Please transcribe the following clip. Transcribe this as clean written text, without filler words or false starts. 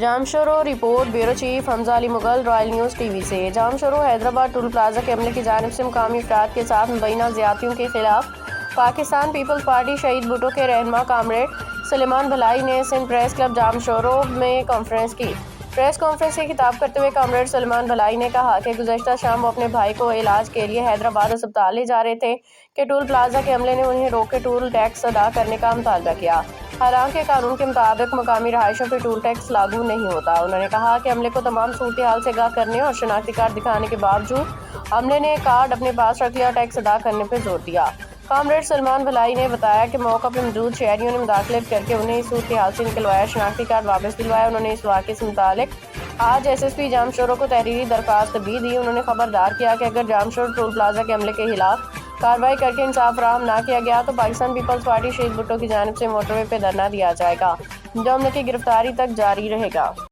Jamshoro report bureau chief Hamza Ali Mughal, royal news T V سے۔ Jamshoro Hyderabad toll plaza کے عملے کی جانب سے مقامی افراد کے ساتھ مبینہ زیادتیوں کے خلاف پاکستان پیپلز پارٹی شہید بھٹو کے رہنما کامریڈ سلیمان بھلائی نے سندھ پریس کلب جامشورو میں کانفرنس کی۔ پریس کانفرنس سے خطاب کرتے ہوئے کامریڈ سلیمان بھلائی نے کہا کہ گزشتہ شام وہ اپنے بھائی کو علاج کے لیے حیدرآباد اسپتال لے جا رہے تھے کہ ٹول پلازہ کے عملے نے انہیں روک کے ٹول ٹیکس ادا کرنے کا مطالبہ کیا، حالانکہ قانون کے مطابق مقامی رہائشیوں پہ ٹول ٹیکس لاگو نہیں ہوتا۔ انہوں نے کہا کہ عملے کو تمام صورتحال سے آگاہ کرنے اور شناختی کارڈ دکھانے کے باوجود عملے نے کارڈ اپنے پاس رکھ لیا اور ٹیکس ادا کرنے پہ زور دیا۔ کامریڈ سلمان بھلائی نے بتایا کہ موقع پہ موجود شہریوں نے مداخلت کر کے انہیں اس صورتحال سے نکلوایا، شناختی کارڈ واپس دلوایا۔ انہوں نے اس واقعے سے متعلق آج ایس ایس پی جامشورو کو تحریری درخواست بھی دی۔ انہوں نے خبردار کیا کہ اگر جامشورو ٹول پلازہ کے عملے کے خلاف کارروائی کر کے انصاف فراہم نہ کیا گیا تو پاکستان پیپلز پارٹی شہید بھٹو کی جانب سے موٹر وے پہ دھرنا دیا جائے گا جو عملے کی گرفتاری تک جاری رہے گا۔